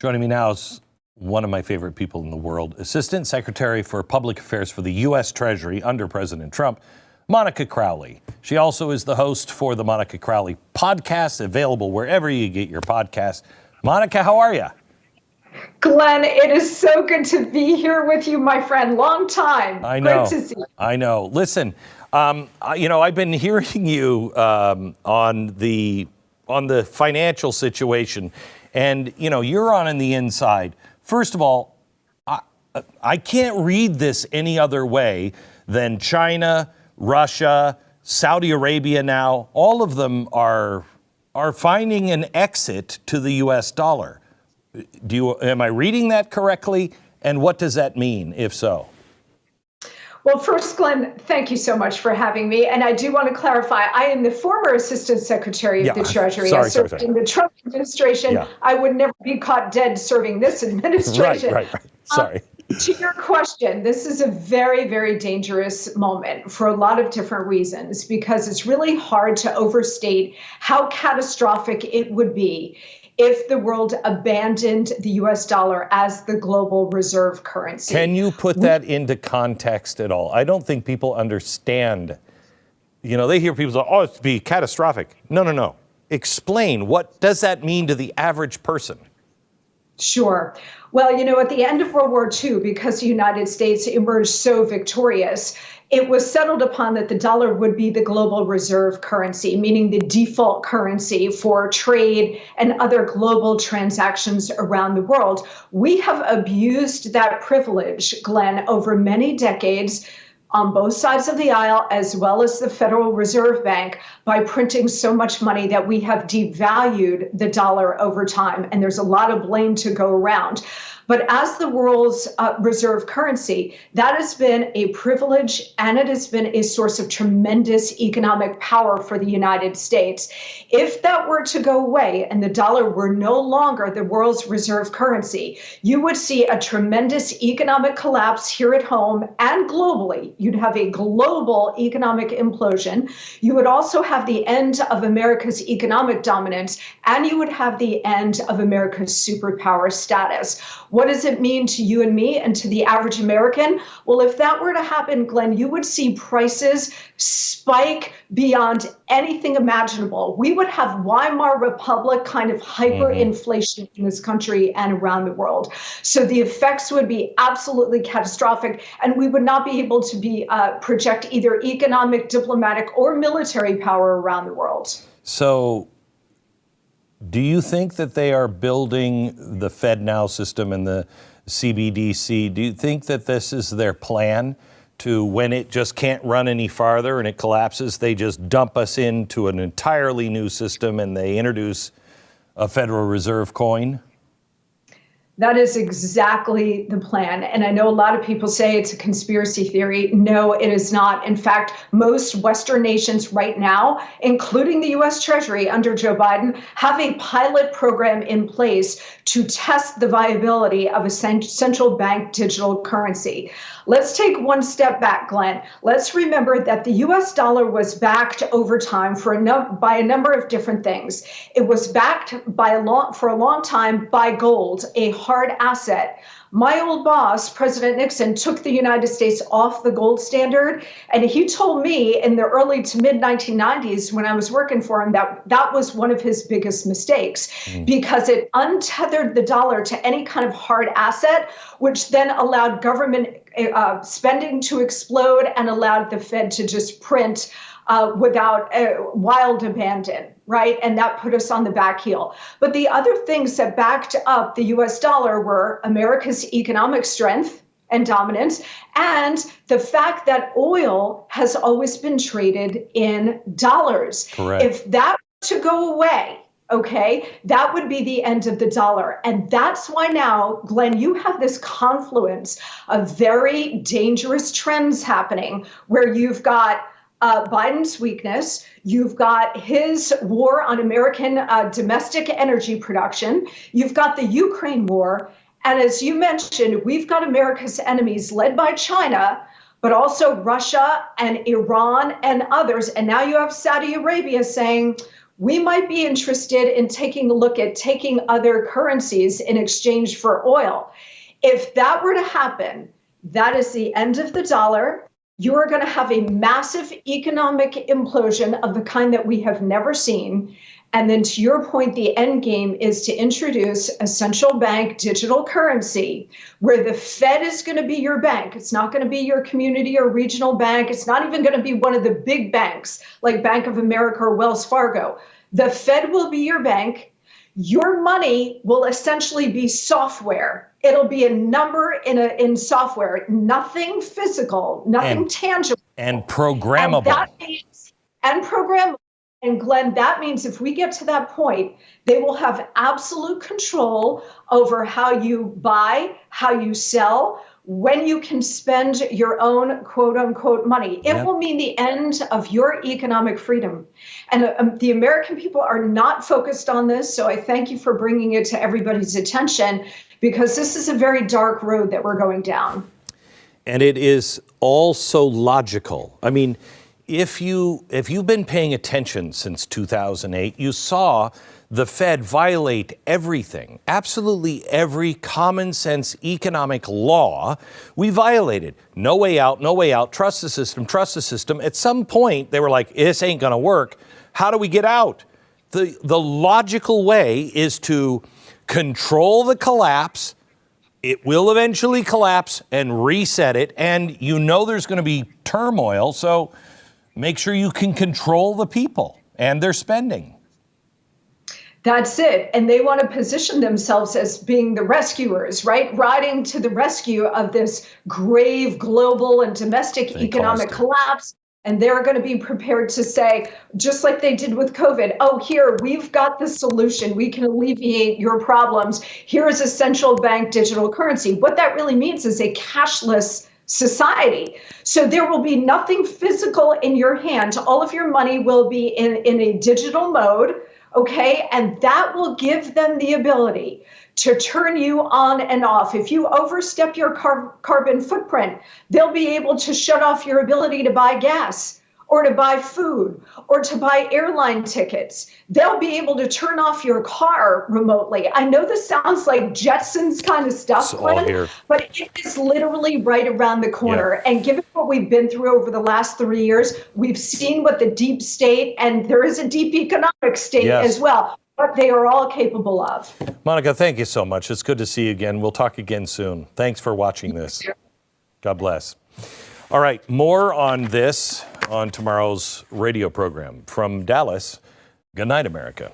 Joining me now is one of my favorite people in the world, Assistant Secretary for Public Affairs for the U.S. Treasury under President Trump, Monica Crowley. She also is the host for the Monica Crowley podcast, available wherever you get your podcast. Monica, how are you? Glenn, it is so good to be here with you, my friend. Long time. I know. Great to see you. I know. Listen, I've been hearing you on the financial situation. And, you're on the inside. First of all, I can't read this any other way than China, Russia, Saudi Arabia now. All of them are finding an exit to the U.S. dollar. Am I reading that correctly? And what does that mean, if so? Well, first, Glenn, thank you so much for having me. And I do want to clarify, I am the former Assistant Secretary of the Treasury. I served in the Trump administration. Yeah. I would never be caught dead serving this administration. Right. Sorry. To your question, this is a very, very dangerous moment for a lot of different reasons, because it's really hard to overstate how catastrophic it would be if the world abandoned the U.S. dollar as the global reserve currency. Can you put that into context at all? I don't think people understand. They hear people say, oh, it'd be catastrophic. No. Explain, what does that mean to the average person? Sure. Well, at the end of World War II, because the United States emerged so victorious, it was settled upon that the dollar would be the global reserve currency, meaning the default currency for trade and other global transactions around the world. We have abused that privilege, Glenn, over many decades on both sides of the aisle, as well as the Federal Reserve Bank, by printing so much money that we have devalued the dollar over time. And there's a lot of blame to go around. But as the world's reserve currency, that has been a privilege, and it has been a source of tremendous economic power for the United States. If that were to go away and the dollar were no longer the world's reserve currency, you would see a tremendous economic collapse here at home and globally. You'd have a global economic implosion. You would also have the end of America's economic dominance, and you would have the end of America's superpower status. What does it mean to you and me and to the average American? Well, if that were to happen, Glenn, you would see prices spike beyond anything imaginable. We would have Weimar Republic kind of hyperinflation in this country and around the world. So the effects would be absolutely catastrophic, and we would not be able to project either economic, diplomatic, or military power around the world. So do you think that they are building the FedNow system and the CBDC? Do you think that this is their plan to, when it just can't run any farther and it collapses, they just dump us into an entirely new system and they introduce a Federal Reserve coin? That is exactly the plan. And I know a lot of people say it's a conspiracy theory. No, it is not. In fact, most Western nations right now, including the U.S. Treasury under Joe Biden, have a pilot program in place to test the viability of a central bank digital currency. Let's take one step back, Glenn. Let's remember that the U.S. dollar was backed over time by a number of different things. It was backed for a long time by gold, a hard asset. My old boss, President Nixon, took the United States off the gold standard, and he told me in the early to mid 1990s when I was working for him that was one of his biggest mistakes because it untethered the dollar to any kind of hard asset, which then allowed government spending to explode and allowed the Fed to just print without wild abandon, right? And that put us on the back heel. But the other things that backed up the US dollar were America's economic strength and dominance, and the fact that oil has always been traded in dollars. Correct. If that were to go away, okay, that would be the end of the dollar. And that's why now, Glenn, you have this confluence of very dangerous trends happening where you've got Biden's weakness, you've got his war on American domestic energy production, you've got the Ukraine war, and as you mentioned, we've got America's enemies led by China, but also Russia and Iran and others. And now you have Saudi Arabia saying, we might be interested in taking a look at taking other currencies in exchange for oil. If that were to happen, that is the end of the dollar. You are going to have a massive economic implosion of the kind that we have never seen. And then to your point, the end game is to introduce a central bank digital currency where the Fed is going to be your bank. It's not going to be your community or regional bank. It's not even going to be one of the big banks like Bank of America or Wells Fargo. The Fed will be your bank. Your money will essentially be software. It'll be a number in software, nothing physical, nothing tangible. And programmable. And that means, and programmable. And Glenn, that means if we get to that point, they will have absolute control over how you buy, how you sell, when you can spend your own quote unquote money. It will mean the end of your economic freedom. And the American people are not focused on this. So I thank you for bringing it to everybody's attention, because this is a very dark road that we're going down. And it is also logical. I mean, if you've been paying attention since 2008, you saw the Fed violate everything, absolutely every common sense economic law we violated. No way out, no way out, trust the system, trust the system. At some point, they were like, this ain't gonna work. How do we get out? The logical way is to control the collapse. It will eventually collapse and reset it. And you know there's gonna be turmoil, so make sure you can control the people and their spending. That's it. And they want to position themselves as being the rescuers, right? Riding to the rescue of this grave global and domestic economic collapse. And they're going to be prepared to say, just like they did with COVID, oh, here, we've got the solution. We can alleviate your problems. Here is a central bank digital currency. What that really means is a cashless society. So there will be nothing physical in your hand. All of your money will be in a digital mode, okay? And that will give them the ability to turn you on and off. If you overstep your carbon footprint, they'll be able to shut off your ability to buy gas or to buy food or to buy airline tickets. They'll be able to turn off your car remotely. I know this sounds like Jetsons kind of stuff, Glenn, but it is literally right around the corner. And given what we've been through over the last 3 years, we've seen what the deep state, and there is a deep economic state as well, what they are all capable of. Monica, thank you so much. It's good to see you again. We'll talk again soon. Thanks for watching this. God bless. All right, more on this on tomorrow's radio program. From Dallas, good night, America.